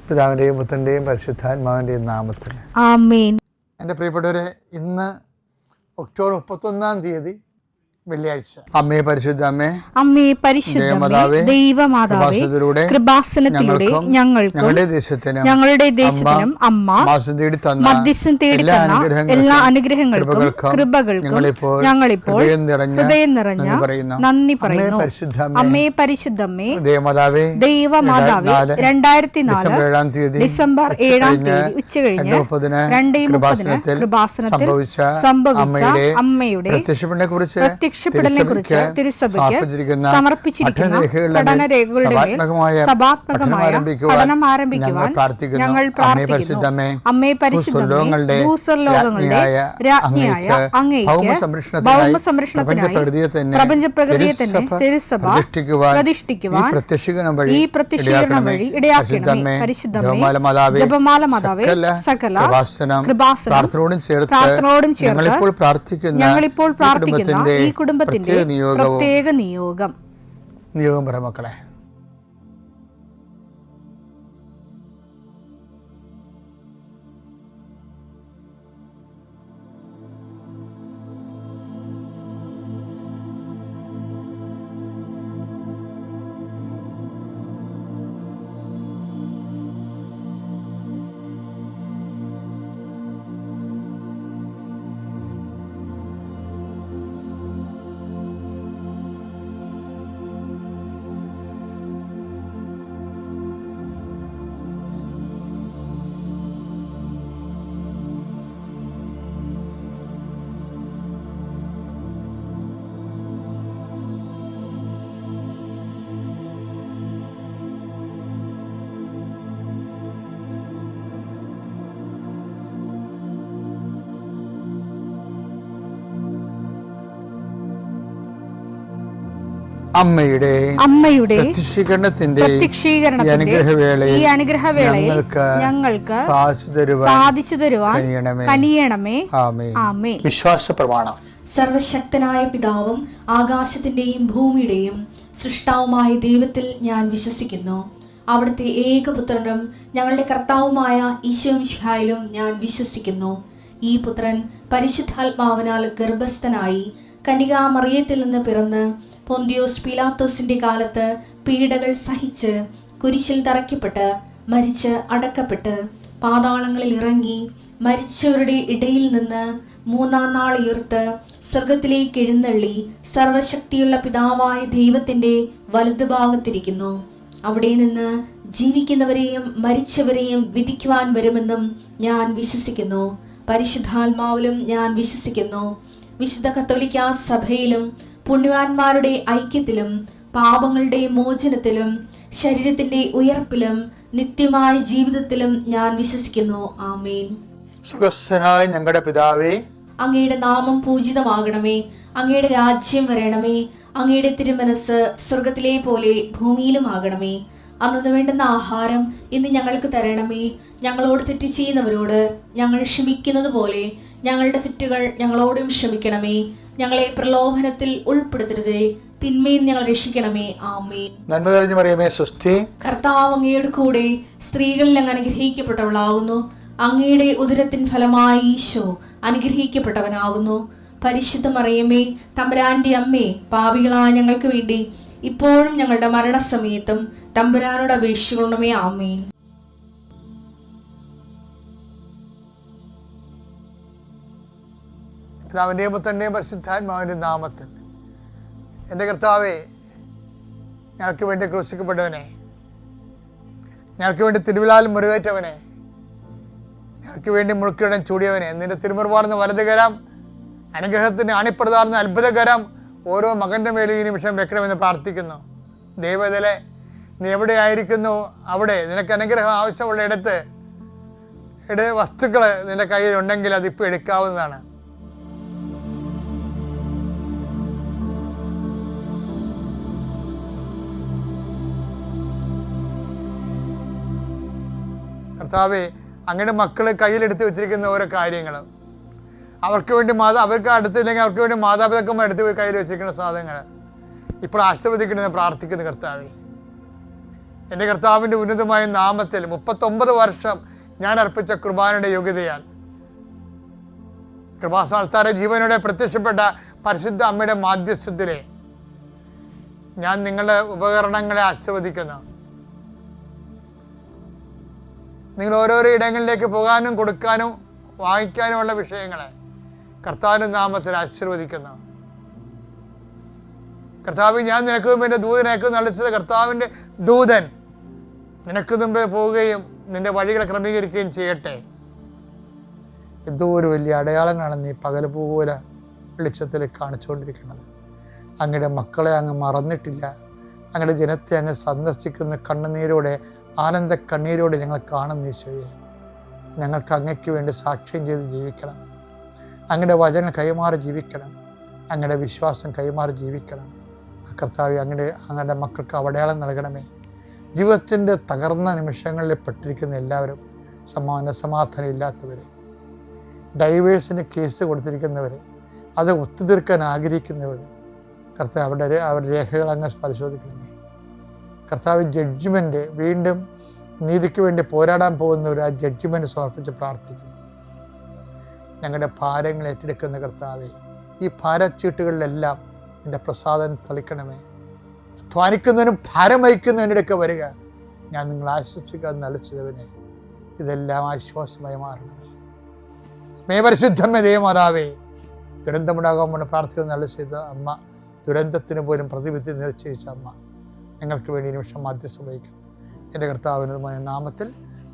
പിതാവിൻ്റെയും പുത്രൻ്റെയും പരിശുദ്ധാത്മാവിൻ്റെയും നാമത്തിൽ ആമേൻ. എൻ്റെ പ്രിയപ്പെട്ടവരെ, ഇന്ന് ഒക്ടോബർ 31 വെള്ളിയാഴ്ച. അമ്മേ പരിശുദ്ധ അമ്മേ, അമ്മേ പരിശുദ്ധമേ, ദൈവമാതാവേ, കൃപാസനത്തിലൂടെ ഞങ്ങളുടെ ദേശത്തിനും അമ്മ മധ്യസ്ഥം തേടി തന്ന എല്ലാ അനുഗ്രഹങ്ങൾക്കും കൃപകൾക്കും ഞങ്ങളിപ്പോൾ ഹൃദയം നിറഞ്ഞ നന്ദി പറയുന്നു. അമ്മേ പരിശുദ്ധമേ, ദൈവമാതാവേ, 2004 ഡിസംബർ 7 ഉച്ചകഴിഞ്ഞ് 2:30 കൃപാസനത്തിൽ സംഭവിച്ച അമ്മയുടെ പ്രത്യക്ഷപ്പെടലിനെക്കുറിച്ച് തിരുസഭയ്ക്ക് സമർപ്പിച്ചിരിക്കുന്ന പഠനരേഖകളുടെ സഭാത്മകമായ പഠനം ആരംഭിക്കുവാൻ ഞങ്ങൾ പ്രാർത്ഥിക്കുന്നു. അമ്മേ പരിശുദ്ധമേ, ഭൂസ്വർലോകങ്ങളുടെ രാജ്ഞിയായ അങ്ങേയ്ക്ക് ഭൗമസംരക്ഷണത്തിനായി പ്രപഞ്ചപ്രകൃതിയെ തന്നെ തിരുസഭ പ്രതിഷ്ഠിക്കുവാൻ ഈ പ്രത്യക്ഷീകരണം വഴി ഇടയാക്കണമേ. പരിശുദ്ധമേ, ജപമാല മാതാവേ, സകല കൃപാസനം പ്രാർത്ഥനയോടും ചേർത്ത് ഞങ്ങളിപ്പോൾ പ്രാർത്ഥിക്കുന്ന ഈ കുടുംബത്തിന്റെ പ്രത്യേക നിയോഗം പറ മക്കളെ. അമ്മയുടെ പ്രത്യക്ഷീകരണത്തിന്റെ ഈ അനുഗ്രഹവേളയിൽ ഞങ്ങൾക്ക് സാധിച്ചു തരുവാൻ കനിയണമേ. ആമേൻ. വിശ്വാസ പ്രമാണം. സർവശക്തനായ പിതാവും ആകാശത്തിന്റെയും ഭൂമിയുടെയും സൃഷ്ടാവുമായ ദൈവത്തിൽ ഞാൻ വിശ്വസിക്കുന്നു. അവിടുത്തെ ഏകപുത്രനും ഞങ്ങളുടെ കർത്താവുമായ ഈശോമിശിഹായിലും ഞാൻ വിശ്വസിക്കുന്നു. ഈ പുത്രൻ പരിശുദ്ധാത്മാവിനാൽ ഗർഭസ്ഥനായി കന്യകാമറിയത്തിൽ നിന്ന് പിറന്ന് പൊന്തിയോസ് പീലാത്തോസിന്റെ കാലത്ത് പീഡകൾ സഹിച്ച് കുരിശിൽ തറയ്ക്കപ്പെട്ട് മരിച്ച് അടക്കപ്പെട്ട് പാതാളങ്ങളിൽ ഇറങ്ങി മരിച്ചവരുടെ ഇടയിൽ നിന്ന് 3-ാം നാൾ ഉയർത്ത് സ്വർഗത്തിലേക്ക് എഴുന്നള്ളി സർവശക്തിയുള്ള പിതാവായ ദൈവത്തിന്റെ വലതുഭാഗത്തിരിക്കുന്നു. അവിടെ നിന്ന് ജീവിക്കുന്നവരെയും മരിച്ചവരെയും വിധിക്കുവാൻ വരുമെന്നും ഞാൻ വിശ്വസിക്കുന്നു. പരിശുദ്ധാത്മാവിലും ഞാൻ വിശ്വസിക്കുന്നു. വിശുദ്ധ കത്തോലിക്കാ സഭയിലും പുണ്യവാന്മാരുടെ ഐക്യത്തിലും പാപങ്ങളുടെ മോചനത്തിലും ശരീരത്തിന്റെ ഉയർപ്പിലും നിത്യമായ ജീവിതത്തിലും ഞാൻ വിശ്വസിക്കുന്നു. ആമേൻ. സ്വർഗ്ഗസ്ഥനായ ഞങ്ങളുടെ പിതാവേ, അങ്ങയുടെ നാമം പൂജിതമാകണമേ. അങ്ങയുടെ രാജ്യം വരണമേ. അങ്ങയുടെ തിരുമനസ് സ്വർഗത്തിലെ പോലെ ഭൂമിയിലും ആകണമേ. അന്നു വേണ്ടുന്ന ആഹാരം ഇന്ന് ഞങ്ങൾക്ക് തരണമേ. ഞങ്ങളോട് തെറ്റ് ചെയ്യുന്നവരോട് ഞങ്ങൾ ക്ഷമിക്കുന്നത് പോലെ ഞങ്ങളുടെ തെറ്റുകൾ ഞങ്ങളോടും ക്ഷമിക്കണമേ. ഞങ്ങളെ പ്രലോഭനത്തിൽ ഉൾപ്പെടുത്തരുതേ, തിന്മയിൽ ഞങ്ങൾ രക്ഷിക്കണമേ. ആമേൻ. നന്മ നിറഞ്ഞ മറിയമേ, സ്വസ്തി. കർത്താവ് അങ്ങയുടെ കൂടെ സ്ത്രീകളിൽ അങ്ങ് അനുഗ്രഹിക്കപ്പെട്ടവളാകുന്നു. അങ്ങയുടെ ഉദരത്തിൻ ഫലമായി ഈശോ അനുഗ്രഹിക്കപ്പെട്ടവനാകുന്നു. പരിശുദ്ധ മറിയമേ, തമ്പുരാന്റെ അമ്മേ, പാപികളായ ഞങ്ങൾക്ക് വേണ്ടി ഇപ്പോഴും ഞങ്ങളുടെ മരണസമയത്തും തമ്പുരാനോട് അപേക്ഷിക്കണമേ. ആമേൻ. പിതാവിൻ്റെയും പുത്രൻ്റെയും പരിശുദ്ധാത്മാവിൻ്റെയും നാമത്തിൽ. എൻ്റെ കർത്താവേ, ഞങ്ങൾക്ക് വേണ്ടി ക്രൂശിക്കപ്പെട്ടവനെ, ഞങ്ങൾക്ക് വേണ്ടി തിരുവിലാൽ മുറിവേറ്റവനെ, ഞങ്ങൾക്ക് വേണ്ടി മുൾക്കിടം ചൂടിയവനെ, നിന്റെ തിരുമുറുപാടുന്ന വലതുകരം, അനുഗ്രഹത്തിന് അണിപ്രദാർന്ന അത്ഭുതകരം ഓരോ മകൻ്റെ മേലും ഈ നിമിഷം വെക്കണമെന്ന് പ്രാർത്ഥിക്കുന്നു. ദൈവത്തിലെ നീ എവിടെയായിരിക്കുന്നു അവിടെ നിനക്ക് അനുഗ്രഹം ആവശ്യമുള്ള ഇടത്ത് വസ്തുക്കൾ നിന്റെ കയ്യിലുണ്ടെങ്കിൽ അതിപ്പോൾ എടുക്കാവുന്നതാണ്. കർത്താവേ, അങ്ങയുടെ മക്കൾ കയ്യിലെടുത്ത് വെച്ചിരിക്കുന്ന ഓരോ കാര്യങ്ങൾ, അവർക്ക് വേണ്ടി അവർക്ക് അടുത്തില്ലെങ്കിൽ അവർക്ക് വേണ്ടി മാതാപിതാക്കന്മാർ എടുത്ത് പോയി കയ്യിൽ വെച്ചിരിക്കുന്ന സാധനങ്ങൾ ഇപ്പോൾ ആശീർവദിക്കണമെന്ന് പ്രാർത്ഥിക്കുന്നു. കർത്താവേ, എൻ്റെ കർത്താവിൻ്റെ ഉന്നതമായ നാമത്തിൽ 39 വർഷം ഞാൻ അർപ്പിച്ച കുർബാനയുടെ യോഗ്യതയാൽ കൃപാസ്ഥാനത്താര ജീവനോടെ പ്രത്യക്ഷപ്പെട്ട പരിശുദ്ധ അമ്മയുടെ മാധ്യസ്ഥത്തിലെ ഞാൻ നിങ്ങളുടെ ഉപകരണങ്ങളെ ആശീർവദിക്കുന്നു. നിങ്ങൾ ഓരോരോ ഇടങ്ങളിലേക്ക് പോകാനും കൊടുക്കാനും വാങ്ങിക്കാനുമുള്ള വിഷയങ്ങളെ കർത്താവിൻ്റെ നാമത്തിൽ ആശീർവദിക്കുന്നു. കർത്താവ്, ഞാൻ നിനക്ക് മുമ്പ് എൻ്റെ ദൂതനേക്ക് നളിച്ചത് കർത്താവിൻ്റെ ദൂതൻ നിനക്ക് മുമ്പേ പോവുകയും നിന്റെ വഴികളെ ക്രമീകരിക്കുകയും ചെയ്യട്ടെ. എന്തോ ഒരു വലിയ അടയാളങ്ങളാണ് നീ പകൽ പോലെ വെളിച്ചത്തിൽ കാണിച്ചുകൊണ്ടിരിക്കുന്നത്. അങ്ങയുടെ മക്കളെ അങ്ങ് മറന്നിട്ടില്ല. അങ്ങയുടെ ജനത്തെ അങ്ങ് സന്ദർശിക്കുന്ന കണ്ണുനീരോടെ, ആനന്ദ കണ്ണീരോടെ ഞങ്ങൾ കാണുന്ന ഈശോയെ, ഞങ്ങൾക്ക് അങ്ങയ്ക്ക് വേണ്ടി സാക്ഷ്യം ചെയ്ത് ജീവിക്കണം. അങ്ങയുടെ വചനം കൈമാറി ജീവിക്കണം. അങ്ങയുടെ വിശ്വാസം കൈമാറി ജീവിക്കണം. കർത്താവേ, അങ്ങയുടെ മക്കൾക്ക് അടയാളം നൽകണമേ. ജീവിതത്തിൻ്റെ തകർന്ന നിമിഷങ്ങളിൽ പെട്ടിരിക്കുന്ന എല്ലാവരും, സമാധാനം ഇല്ലാത്തവർ, ഡൈവേഴ്സിന് കേസ് കൊടുത്തിരിക്കുന്നവർ, അത് ഒത്തുതീർക്കാൻ ആഗ്രഹിക്കുന്നവർ, കർത്താവ് അവരുടെ രേഖകൾ അങ്ങ് പരിശോധിക്കണമേ. കർത്താവ്, ജഡ്ജ്മെൻറ്റ് വീണ്ടും നീതിക്ക് വേണ്ടി പോരാടാൻ പോകുന്നവർ ആ ജഡ്ജ്മെൻറ്റ് സമർപ്പിച്ച് പ്രാർത്ഥിക്കുന്നു. ഞങ്ങളുടെ ഭാരങ്ങൾ ഏറ്റെടുക്കുന്ന കർത്താവെ, ഈ ഭാരച്ചീട്ടുകളിലെല്ലാം നിൻ്റെ പ്രസാദം തളിക്കണമേ. അധ്വാനിക്കുന്നതിനും ഭാരം വഹിക്കുന്നതിനിടയ്ക്ക് വരിക. ഞാൻ നിങ്ങൾ ആശ്വസിക്കാൻ നളിച്ചതവനെ, ഇതെല്ലാം ആശ്വാസമായി മാറണമേ. പരിശുദ്ധമേ ദൈവമാതാവേ, ദുരന്തമുണ്ടാകാൻ വേണ്ടി പ്രാർത്ഥിക്കുന്ന നല്ല ചെയ്ത അമ്മ, ദുരന്തത്തിന് പോലും പ്രതിവിധി നിശ്ചയിച്ച അമ്മ, ഞങ്ങൾക്ക് വേണ്ടി നിമിഷം മധ്യസ്ഥം വഹിക്കുന്നു. എൻ്റെ കർത്താവിനുമായ നാമത്തിൽ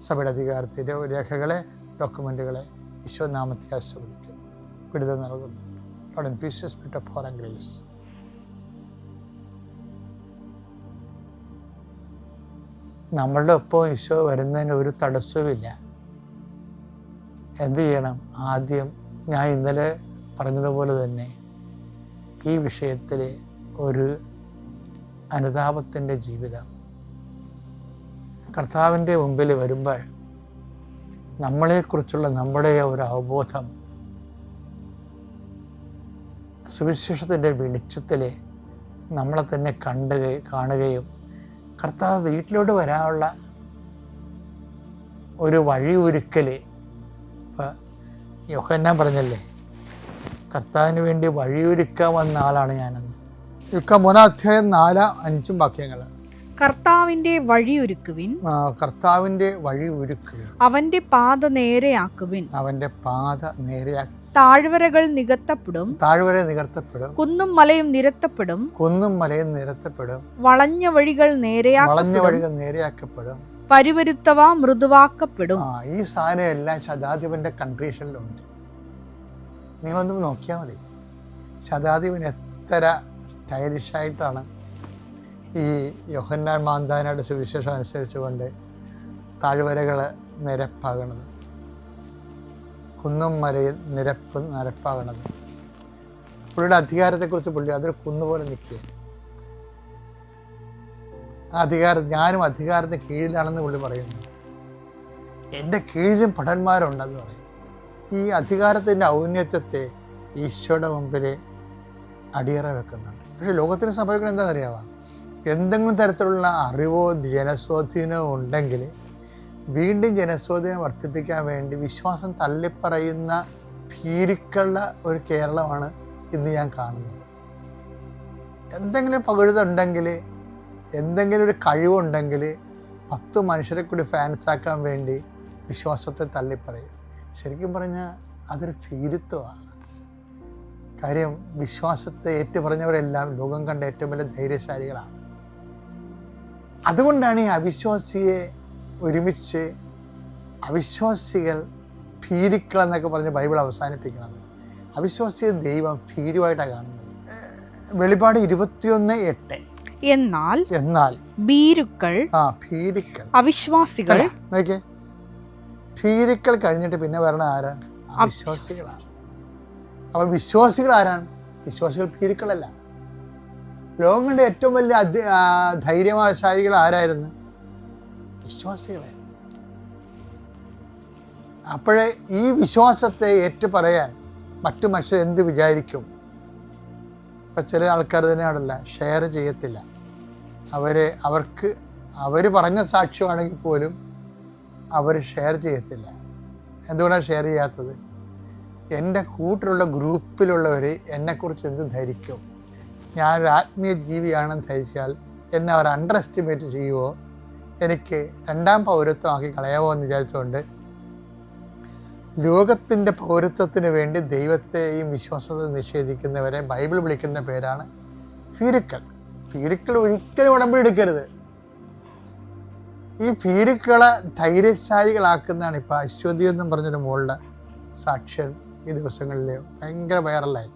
സഭയുടെ അധികാരത്തിൻ്റെ രേഖകളെ, ഡോക്യുമെൻറ്റുകളെ ഈശോ നാമത്തിൽ ആശീർവദിക്കുന്നു. വിടുതൽ നൽകുന്നു. Lord, in peace, spirit of power and grace. നമ്മളുടെ ഒപ്പം ഈശോ വരുന്നതിന് ഒരു തടസ്സവുമില്ല. എന്ത് ചെയ്യണം? ആദ്യം ഞാൻ ഇന്നലെ പറഞ്ഞതുപോലെ തന്നെ ഈ വിഷയത്തിൽ ഒരു അനുതാപത്തിൻ്റെ ജീവിതം കർത്താവിൻ്റെ മുമ്പിൽ വരുമ്പോൾ നമ്മളെക്കുറിച്ചുള്ള നമ്മുടെ ഒരു അവബോധം സുവിശേഷത്തിൻ്റെ വെളിച്ചത്തിൽ നമ്മളെ തന്നെ കാണുകയും കർത്താവ് വീട്ടിലോട്ട് വരാനുള്ള ഒരു വഴി ഒരുക്കൽ. ഇപ്പം യോഹന്നാൻ പറഞ്ഞല്ലേ, കർത്താവിന് വേണ്ടി വഴിയൊരുക്കാൻ വന്ന ആളാണ് ഞാനെന്ന്. 3:4-5 വാക്യങ്ങൾ. കർത്താവിന്റെ വഴിയൊരുക്കുവിൻ, കർത്താവിന്റെ വഴി ഒരുക്കുവിൻ, അവന്റെ പാത നേരെയാക്കുവിൻ, അവന്റെ പാത നേരെയാക്കി. താഴ്വരകൾ നികത്തപ്പെടും, താഴ്വര നികത്തപ്പെടും, കുന്നും മലയും നിരത്തപ്പെടും, കുന്നും മലയും നിരത്തപ്പെടും, വളഞ്ഞ വഴികൾ നേരെയാക്കപ്പെടും, പരുവരുത്തവ മൃദുവാക്കപ്പെടും. ഈ സാധനം എല്ലാം ശതാധിപന്റെ കൺട്രീഷനിലുണ്ട്. നിങ്ങളൊന്നും നോക്കിയാൽ മതി. ശതാധിപൻ എത്ര സ്റ്റൈലിഷായിട്ടാണ് ഈ യോഹന്നാൻ മാന്താനയുടെ സുവിശേഷം അനുസരിച്ചുകൊണ്ട് താഴ്വരകൾ നിരപ്പാകണത്, കുന്നും മലയിൽ നിരപ്പാകണത്. പുള്ളിയുടെ അധികാരത്തെക്കുറിച്ച് പുള്ളി അതൊരു കുന്നുപോലെ നിൽക്കുക. ഞാനും അധികാരത്തിന് കീഴിലാണെന്ന് പുള്ളി പറയുന്നു. എൻ്റെ കീഴിലും ഭടന്മാരുണ്ടെന്ന് പറയും. ഈ അധികാരത്തിൻ്റെ ഔന്നത്യത്തെ ഈശോയുടെ മുമ്പിൽ അടിയറ വെക്കുന്നുണ്ട്. പക്ഷെ ലോകത്തിന് സംഭവിക്കുന്നത് എന്താണെന്നറിയാമോ? എന്തെങ്കിലും തരത്തിലുള്ള അറിവോ ജനസ്വാധീനമോ ഉണ്ടെങ്കിൽ വീണ്ടും ജനസ്വാധീനം വർദ്ധിപ്പിക്കാൻ വേണ്ടി വിശ്വാസം തള്ളിപ്പറയുന്ന ഭീരുക്കളുള്ള ഒരു കേരളമാണ് ഇന്ന് ഞാൻ കാണുന്നത്. എന്തെങ്കിലും പകുഴുതുണ്ടെങ്കിൽ, എന്തെങ്കിലും ഒരു കഴിവുണ്ടെങ്കിൽ 10 മനുഷ്യരെ കൂടി ഫാൻസാക്കാൻ വേണ്ടി വിശ്വാസത്തെ തള്ളിപ്പറയും. ശരിക്കും പറഞ്ഞാൽ അതൊരു ഭീരുത്വമാണ്. കാര്യം വിശ്വാസത്തെ ഏറ്റുപറഞ്ഞവരെല്ലാം ലോകം കണ്ട ഏറ്റവും വലിയ ധൈര്യശാലികളാണ്. അതുകൊണ്ടാണ് ഈ അവിശ്വാസിയെ ഒരുമിച്ച് അവിശ്വാസികൾ ഭീരുക്കളെന്നൊക്കെ പറഞ്ഞ് ബൈബിൾ അവസാനിപ്പിക്കുന്നത്. അവിശ്വാസിയെ ദൈവം ഭീരുവായിട്ടാണ് കാണുന്നത്. വെളിപാട് 21:8. എന്നാൽ ഭീരുക്കൾ, അവിശ്വാസികൾ, നോക്കിയേ, ഭീരുക്കൾ കഴിഞ്ഞിട്ട് പിന്നെ വരണ ആരാണ്? അവിശ്വാസികളാണ്. അപ്പൊ വിശ്വാസികൾ ആരാണ്? വിശ്വാസികൾ ഭീരുക്കളല്ല. ലോകങ്ങളുടെ ഏറ്റവും വലിയ ധൈര്യശാലികൾ ആരായിരുന്നു? വിശ്വാസികളെ. അപ്പോഴേ ഈ വിശ്വാസത്തെ ഏറ്റുപറയാൻ മറ്റു മനുഷ്യർ എന്ത് വിചാരിക്കും? ഇപ്പം ചില ആൾക്കാർ തന്നെയാണല്ല, ഷെയർ ചെയ്യത്തില്ല. അവർക്ക് അവർ പറഞ്ഞ സാക്ഷ്യമാണെങ്കിൽ പോലും അവർ ഷെയർ ചെയ്യത്തില്ല. എന്തുകൊണ്ടാണ് ഷെയർ ചെയ്യാത്തത്? എൻ്റെ കൂട്ടിലുള്ള ഗ്രൂപ്പിലുള്ളവർ എന്നെക്കുറിച്ച് എന്ത് ധരിക്കും? ഞാനൊരു ആത്മീയ ജീവിയാണെന്ന് ധരിച്ചാൽ എന്നെ അവർ അണ്ടർ എസ്റ്റിമേറ്റ് ചെയ്യുമോ, എനിക്ക് രണ്ടാം പൗരത്വമാക്കി കളയാമോ എന്ന് വിചാരിച്ചുകൊണ്ട് ലോകത്തിൻ്റെ പൗരത്വത്തിന് വേണ്ടി ദൈവത്തെയും വിശ്വാസത്തെയും നിഷേധിക്കുന്നവരെ ബൈബിൾ വിളിക്കുന്ന പേരാണ് ഫീരുക്കൾ. ഫീരുക്കൾ ഒരിക്കലും ഉടമ്പടി എടുക്കരുത്. ഈ ഫീരുക്കളെ ധൈര്യശാലികളാക്കുന്നതാണ് ഇപ്പോൾ അശ്വതി എന്നും പറഞ്ഞൊരു മോളുടെ സാക്ഷ്യം ഈ ദിവസങ്ങളിൽ ഭയങ്കര വൈറലായി.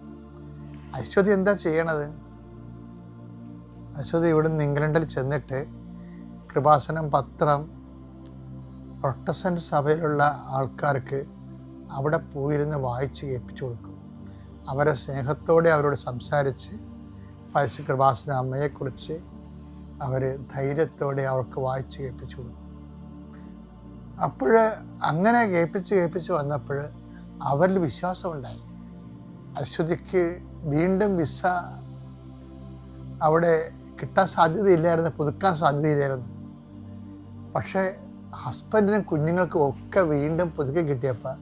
അശ്വതി എന്താ ചെയ്യണത്? അശ്വതി ഇവിടുന്ന് ഇംഗ്ലണ്ടിൽ ചെന്നിട്ട് കൃപാസനം പത്രം പ്രൊട്ടസ്റ്റന്റ് സഭയിലുള്ള ആൾക്കാർക്ക് അവിടെ പോയിരുന്ന് വായിച്ച് കേൾപ്പിച്ചു കൊടുക്കും. അവരെ സ്നേഹത്തോടെ അവരോട് സംസാരിച്ച് പരിശുദ്ധ കൃപാസന അമ്മയെക്കുറിച്ച് അവർ ധൈര്യത്തോടെ അവർക്ക് വായിച്ച് കേൾപ്പിച്ചു കൊടുക്കും. അപ്പോൾ അങ്ങനെ കേൾപ്പിച്ച് വന്നപ്പോൾ അവരിൽ വിശ്വാസമുണ്ടായി. അശ്വതിക്ക് വീണ്ടും വിസ അവിടെ കിട്ടാൻ സാധ്യതയില്ലായിരുന്നു, പുതുക്കാൻ സാധ്യതയില്ലായിരുന്നു. പക്ഷേ ഹസ്ബൻഡിനും കുഞ്ഞുങ്ങൾക്കും ഒക്കെ വീണ്ടും പുതുക്കി കിട്ടിയപ്പോൾ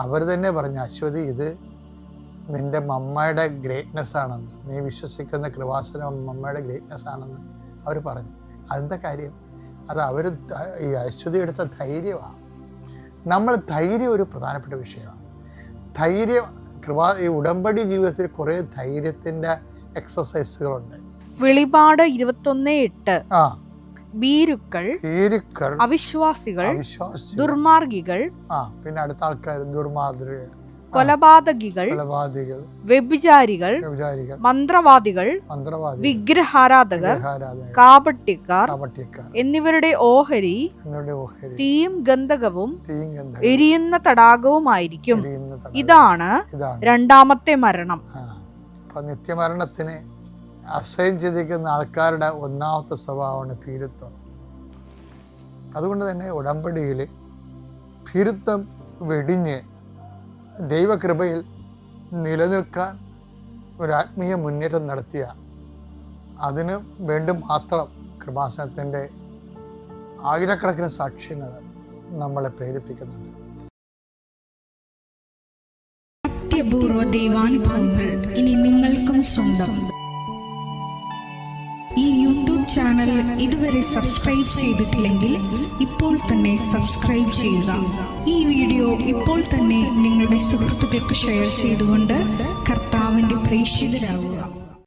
അവർ തന്നെ പറഞ്ഞു, അശ്വതി ഇത് നിൻ്റെ മമ്മയുടെ ഗ്രേറ്റ്നെസ് ആണെന്ന്, നീ വിശ്വസിക്കുന്ന കൃപാസനം മമ്മയുടെ ഗ്രേറ്റ്നെസ് ആണെന്ന് അവർ പറഞ്ഞു. അതെന്താ കാര്യം? അത് അവർ ഈ അശ്വതി എടുത്ത ധൈര്യമാണ്. നമ്മൾ ധൈര്യം ഒരു പ്രധാനപ്പെട്ട വിഷയമാണ്. ധൈര്യം ഈ ഉടമ്പടി ജീവിതത്തിൽ കുറേ ധൈര്യത്തിൻ്റെ എക്സസൈസുകളുണ്ട്. വെളിപാട് 21:8 ഭീരുക്കൾ, അവിശ്വാസികൾ, ദുർമാർഗികൾ, പിന്നെ അടുത്ത ആൾക്കാർ ദുർമാർഗികൾ, കൊലപാതകികൾ, വ്യഭിചാരികൾ, മന്ത്രവാദികൾ, വിഗ്രഹാരാധകർ, കാപട്യക്കാർ എന്നിവരുടെ ഓഹരി തീയും ഗന്ധകവും എരിയുന്ന തടാകവുമായിരിക്കും. ഇതാണ് രണ്ടാമത്തെ മരണം. നിത്യമരണത്തിന് അസൈൻ ചെയ്തിരിക്കുന്ന ആൾക്കാരുടെ ഒന്നാമത്തെ സ്വഭാവമാണ് ഭീരുത്വം. അതുകൊണ്ട് തന്നെ ഉടമ്പടിയിൽ ഭീരുത്വം വെടിഞ്ഞ് ദൈവകൃപയിൽ നിലനിൽക്കാൻ ഒരു ആത്മീയ മുന്നേറ്റം നടത്തിയ അതിന് വേണ്ടി മാത്രം കൃപാസനത്തിൻ്റെ ആയിരക്കണക്കിന് സാക്ഷ്യങ്ങൾ നമ്മളെ പ്രേരിപ്പിക്കുന്നുണ്ട്. അത്യപൂർവ ദൈവാനുഭവങ്ങൾ ഇനി നിങ്ങൾക്കും സ്വന്തം. ഈ യൂട്യൂബ് ചാനൽ ഇതുവരെ സബ്സ്ക്രൈബ് ചെയ്തിട്ടില്ലെങ്കിൽ ഇപ്പോൾ തന്നെ സബ്സ്ക്രൈബ് ചെയ്യുക. ഈ വീഡിയോ ഇപ്പോൾ തന്നെ നിങ്ങളുടെ സുഹൃത്തുക്കൾക്ക് ഷെയർ ചെയ്തുകൊണ്ട് കർത്താവിൻ്റെ പ്രേക്ഷിതരാകുക.